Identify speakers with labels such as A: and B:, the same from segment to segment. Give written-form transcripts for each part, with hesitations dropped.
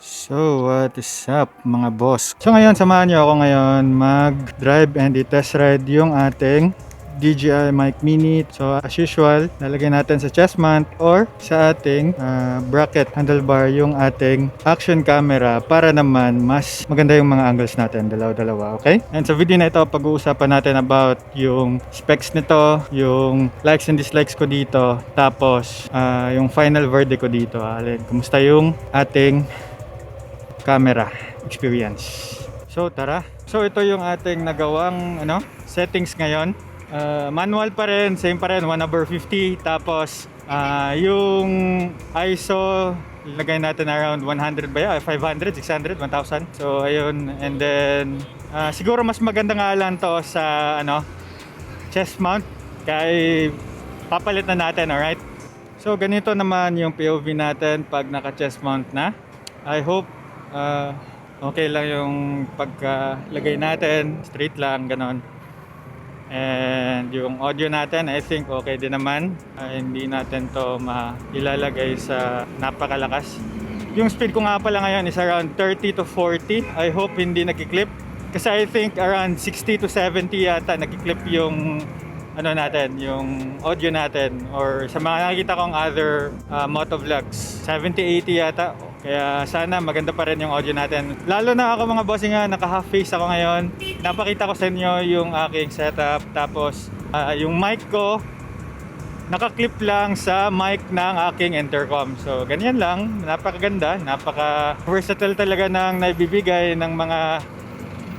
A: So, what is up mga boss? So ngayon, samahan niyo ako ngayon mag-drive and i-test ride yung ating DJI Mic Mini. So as usual, lalagay natin sa chest mount or sa ating bracket handlebar yung ating action camera para naman mas maganda yung mga angles natin, dalawa-dalawa, okay? And sa video na ito, pag-uusapan natin about yung specs nito, yung likes and dislikes ko dito, tapos yung final verdict ko dito. Kumusta yung ating camera experience. So tara. So ito yung ating nagawang settings ngayon. Manual pa rin, same pa rin, 1/50. Tapos yung ISO lagay natin around 100 ba 500, 600, 1000. So ayun, and then siguro mas maganda nga lang to sa chest mount kay papalit na natin, alright? So ganito naman yung POV natin pag naka chest mount na. I hope okay lang yung pagkalagay natin, straight lang, ganon. And yung audio natin, I think okay din naman. Hindi natin to mailalagay sa napakalakas. Yung speed ko nga pala ngayon is around 30 to 40. I hope hindi nagki-clip. Kasi I think around 60 to 70 yata nagki-clip yung natin, yung audio natin. Or sa mga nakikita kong other motovlogs, 70-80 yata. Kaya sana maganda pa rin yung audio natin. Lalo na ako mga bossing nga, naka half face ako ngayon. Napakita ko sa inyo yung aking setup. Tapos yung mic ko naka-clip lang sa mic ng aking intercom. So ganyan lang, napakaganda, napaka-versatile talaga ng naibibigay ng mga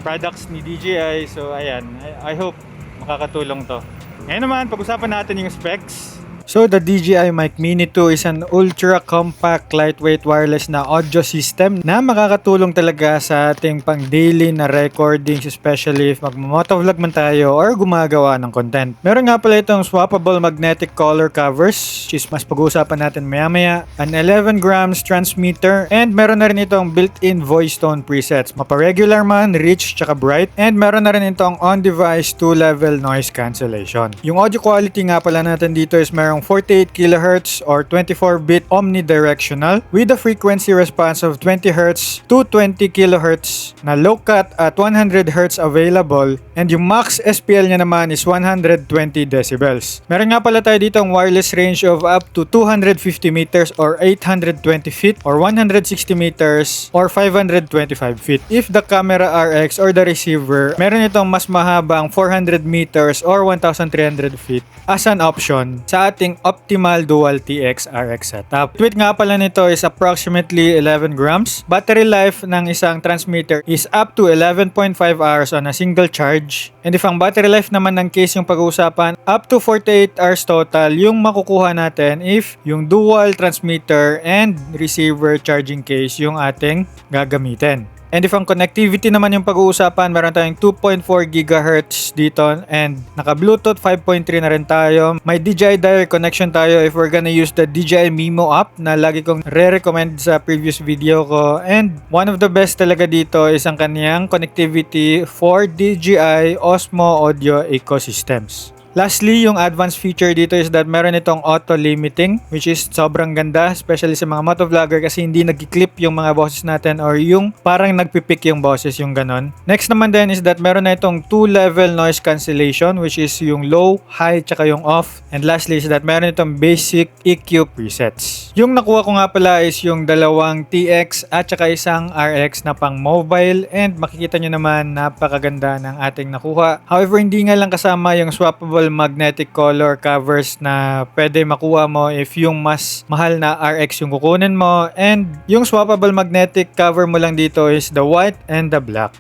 A: products ni DJI. So ayan, I hope makakatulong to. Ngayon naman, pag-usapan natin yung specs. So the DJI Mic Mini 2 is an ultra compact lightweight wireless na audio system na makakatulong talaga sa ating pang daily na recordings, especially if magmo-motovlog man tayo or gumagawa ng content. Meron nga pala itong swappable magnetic color covers, which is mas pag-uusapan natin maya-maya, an 11 grams transmitter, and meron na rin itong built-in voice tone presets, mapa-regular man, rich, tsaka bright, and meron na rin itong on-device 2-level noise cancellation. Yung audio quality nga pala natin dito is merong 48 kHz or 24-bit omnidirectional with a frequency response of 20 Hz to 20 kHz na low cut at 100 Hz available, and yung max SPL niya naman is 120 decibels. Meron nga pala tayo dito ang wireless range of up to 250 meters or 820 feet or 160 meters or 525 feet. If the camera RX or the receiver, meron itong mas mahabang 400 meters or 1,300 feet as an option sa ating optimal dual TX RX setup. Weight nga pala nito is approximately 11 grams. Battery life ng isang transmitter is up to 11.5 hours on a single charge. And if ang battery life naman ng case yung pag-uusapan, up to 48 hours total yung makukuha natin if yung dual transmitter and receiver charging case yung ating gagamitin. And if ang connectivity naman yung pag-uusapan, meron tayong 2.4 GHz dito and naka-Bluetooth 5.3 na rin tayo. May DJI Dire connection tayo if we're gonna use the DJI Mimo app na lagi kong re-recommend sa previous video ko. And one of the best talaga dito is ang kaniyang connectivity for DJI Osmo Audio ecosystems. Lastly, yung advanced feature dito is that meron itong auto limiting, which is sobrang ganda, especially sa mga motovlogger kasi hindi nag-clip yung mga boses natin or yung parang nagpipick yung boses, yung ganon. Next naman din is that meron na itong 2-level noise cancellation, which is yung low, high, tsaka yung off. And lastly is that meron itong basic EQ presets. Yung nakuha ko nga pala is yung dalawang TX at tsaka isang RX na pang mobile, and makikita nyo naman napakaganda ng ating nakuha. However, hindi nga lang kasama yung swappable magnetic color covers na pwede makuha mo if yung mas mahal na RX yung kukunin mo, and yung swappable magnetic cover mo lang dito is the white and the black.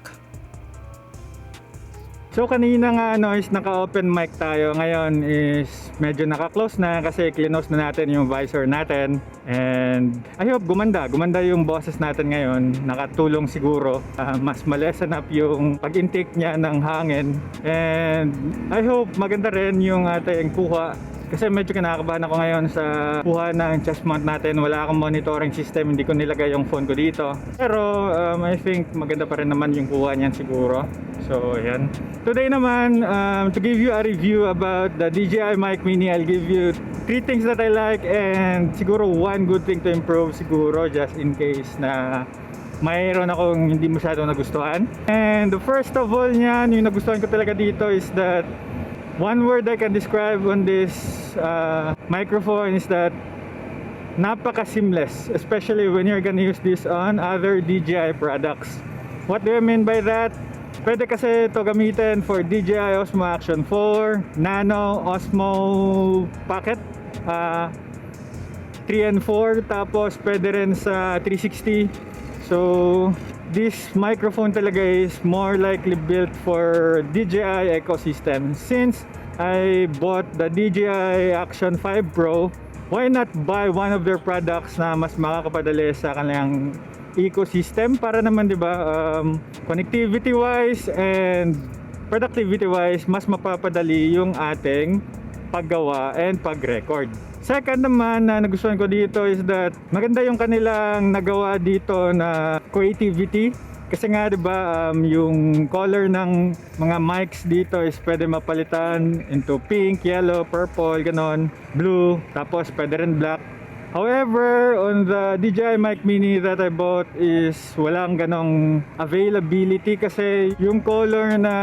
A: So kanina nga is naka-open mic tayo, ngayon is medyo naka-close na kasi close na natin yung visor natin, and I hope gumanda yung boses natin ngayon. Nakatulong siguro, mas ma-lessen up yung pag-intake niya ng hangin, and I hope maganda rin yung ating kuha. Kasi medyo kinakabahan ako ngayon sa kuha ng chest mount natin. Wala akong monitoring system, hindi ko nilagay yung phone ko dito. Pero I think maganda pa rin naman yung kuha niyan siguro. So ayan. Today naman, to give you a review about the DJI Mic Mini, I'll give you three things that I like, and siguro one good thing to improve siguro just in case na mayroon akong hindi masyadong nagustuhan. And the first of all niyan, yung nagustuhan ko talaga dito is that one word I can describe on this microphone is that napaka-seamless, especially when you're gonna use this on other DJI products. What do I mean by that? Pwede kasi ito gamitin for DJI Osmo Action 4, Nano, Osmo Pocket 3 and 4, tapos pwede rin sa 360. So this microphone talaga is more likely built for DJI ecosystem. Since I bought the DJI Action 5 Pro, why not buy one of their products na mas makakapadali sa kanilang ecosystem para naman, 'di ba, connectivity wise and productivity wise, mas mapapadali yung ating paggawa and pag-record. Second naman na nagustuhan ko dito is that maganda yung kanilang nagawa dito na creativity. Kasi nga, 'di ba, yung color ng mga mics dito is pwede mapalitan into pink, yellow, purple, ganon, blue, tapos pwede rin black. However, on the DJI Mic Mini that I bought is walang ganong availability kasi yung color na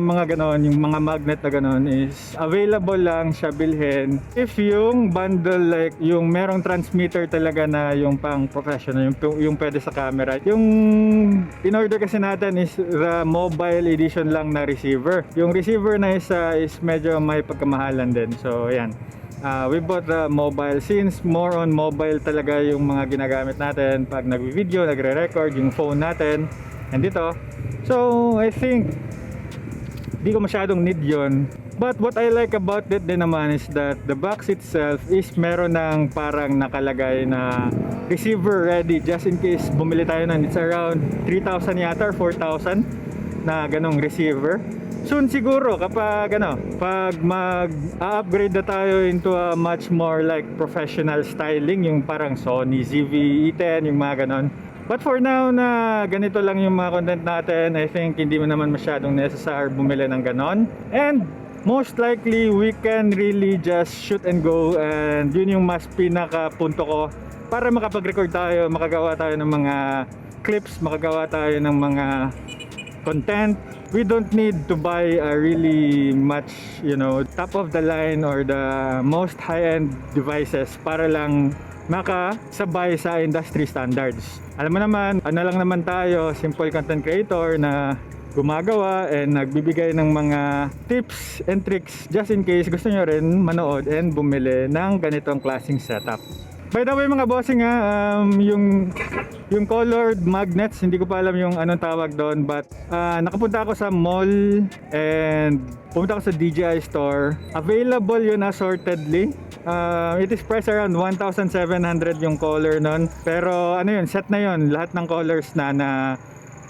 A: mga ganon, yung mga magnet na ganon is available lang siya bilhin if yung bundle, like yung merong transmitter talaga na yung pang professional, yung pwede sa camera. Yung in-order kasi natin is the mobile edition lang na receiver. Yung receiver na isa is medyo may pagkamahalan din. So, ayan. We bought the mobile since more on mobile talaga yung mga ginagamit natin pag nag-video, nagre-record, yung phone natin and dito. So I think di ko masyadong need yun. But what I like about it din naman is that the box itself is meron ng parang nakalagay na receiver ready just in case bumili tayo ng, it's around 3,000 yata or 4,000 na ganong receiver. Soon siguro kapag pag mag-upgrade na tayo into a much more like professional styling, yung parang Sony ZV-E10, yung mga ganon. But for now na ganito lang yung mga content natin, I think hindi mo naman masyadong necessary bumili ng ganon. And most likely we can really just shoot and go, and yun yung mas pinaka punto ko para makapag-record tayo, makagawa tayo ng mga clips, makagawa tayo ng mga content. We don't need to buy a really much, top of the line or the most high-end devices para lang makasabay sa industry standards. Alam mo naman, lang naman tayo, simple content creator na gumagawa and nagbibigay ng mga tips and tricks just in case gusto nyo rin manood and bumili ng ganitong klaseng setup. By the way mga bossing, yung colored magnets, hindi ko pa alam yung anong tawag doon, but nakapunta ako sa mall and pumunta ako sa DJI store. Available yun assortedly. It is priced around 1,700 yung color nun. Pero set na yun, lahat ng colors na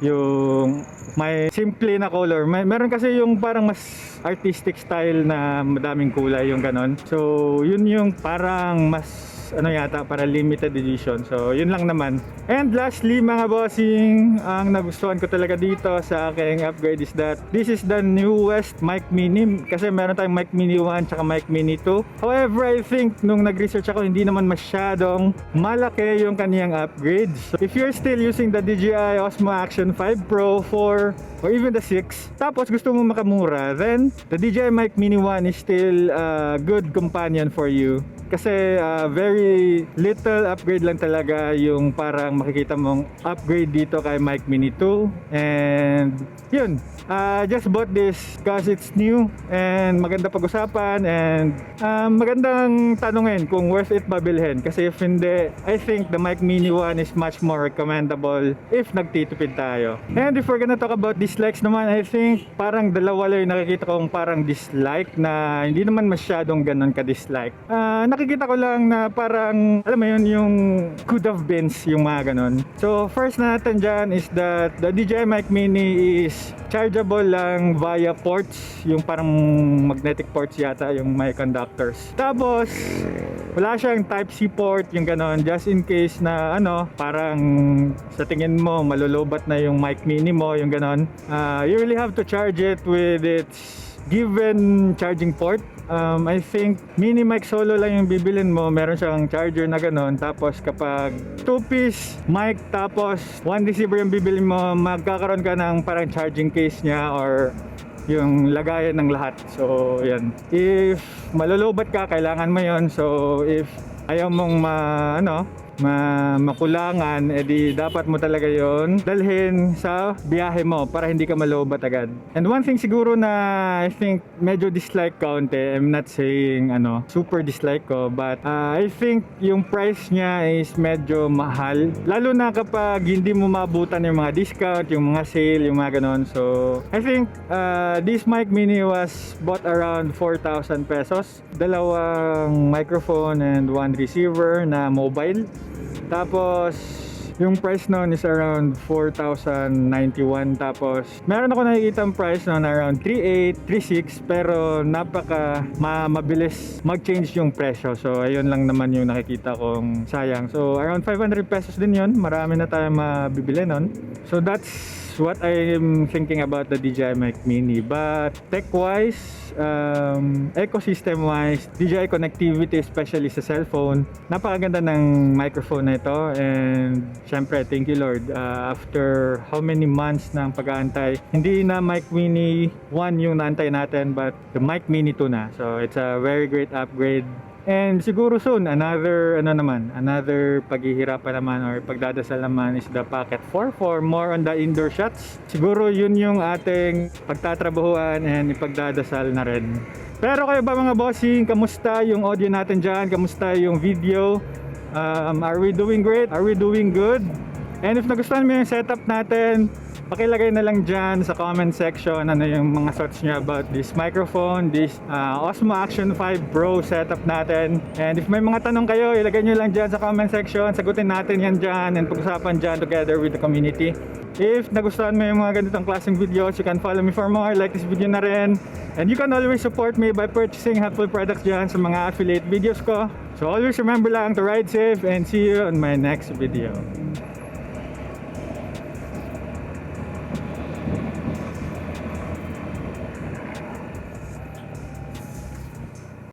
A: yung may simple na color. Meron kasi yung parang mas artistic style na madaming kulay, yung ganon. So yun yung parang mas yata para limited edition. So yun lang naman. And lastly mga bossing, ang nagustuhan ko talaga dito sa aking upgrade is that this is the newest Mic Mini. Kasi meron tayong Mic Mini 1 tsaka Mic Mini 2. However, I think nung nag-research ako, hindi naman masyadong malaki yung kaniyang upgrade. So if you're still using the DJI Osmo Action 5 Pro, 4 or even the 6, tapos gusto mo makamura, then the DJI Mic Mini 1 is still a good companion for you. Kasi very little upgrade lang talaga yung parang makikita mong upgrade dito kay Mic Mini 2. And yun, just bought this because it's new and maganda pag-usapan and magandang tanungin kung worth it ba bilhin. Kasi if hindi, I think the Mic Mini 1 is much more recommendable if nagtitipid tayo. And if we're gonna talk about dislikes naman, I think parang dalawa lang yung nakikita kong parang dislike na hindi naman masyadong ganun ka-dislike. Nakikita ko lang na parang, alam mo yun, yung could have been yung mga ganon. So first na natin dyan is that the DJI Mic Mini is chargeable lang via ports, yung parang magnetic ports yata, yung may conductors. Tapos wala siyang Type-C port, yung ganon, just in case na parang sa tingin mo malulubat na yung Mic Mini mo, yung ganon. You really have to charge it with its given charging port. I think mini mic solo lang yung bibilin mo, meron siyang charger na ganun, tapos kapag 2-piece mic tapos 1 receiver yung bibilin mo, magkakaroon ka ng parang charging case niya or yung lagayan ng lahat. So yan, if malulubat ka, kailangan mo yon. So if ayaw mong makulangan, edi dapat mo talaga yon dalhin sa biyahe mo para hindi ka malobat agad. And one thing siguro na I think medyo dislike kaunti, I'm not saying super dislike ko, but I think yung price niya is medyo mahal, lalo na kapag hindi mo maabutan yung mga discount, yung mga sale, yung mga ganon. So I think this mic mini was bought around 4,000 pesos, dalawang microphone and 1 receiver na mobile. Tapos yung price noon is around 4,091. Tapos meron ako nakikita ang price noon around 3,800, 3,600, pero napaka mabilis mag-change yung presyo. So ayun lang naman yung nakikita kong sayang. So around 500 pesos din yun, marami na tayong mabibili noon. So that's what I'm thinking about the DJI Mic Mini. But tech-wise, ecosystem-wise, DJI connectivity, especially sa cellphone, napakaganda ng microphone na ito. And syempre, thank you Lord, after how many months ng pag-aantay, hindi na Mic Mini 1 yung naantay natin, but the Mic Mini 2 na. So it's a very great upgrade. And siguro soon, another paghihirapan naman or pagdadasal naman is the Pocket 4 for more on the indoor shots. Siguro yun yung ating pagtatrabahuan and ipagdadasal na rin. Pero kayo ba mga bossing, kamusta yung audio natin dyan? Kamusta yung video? Are we doing great? Are we doing good? And if nagustuhan mo yung setup natin, pakilagay na lang dyan sa comment section ano yung mga thoughts nyo about this microphone, this Osmo Action 5 Pro setup natin. And if may mga tanong kayo, ilagay nyo lang dyan sa comment section, sagutin natin yan dyan and pag-usapan dyan together with the community. If nagustuhan mo yung mga ganitong klaseng videos, you can follow me for more, like this video na rin. And you can always support me by purchasing helpful products dyan sa mga affiliate videos ko. So always remember lang to ride safe and see you on my next video.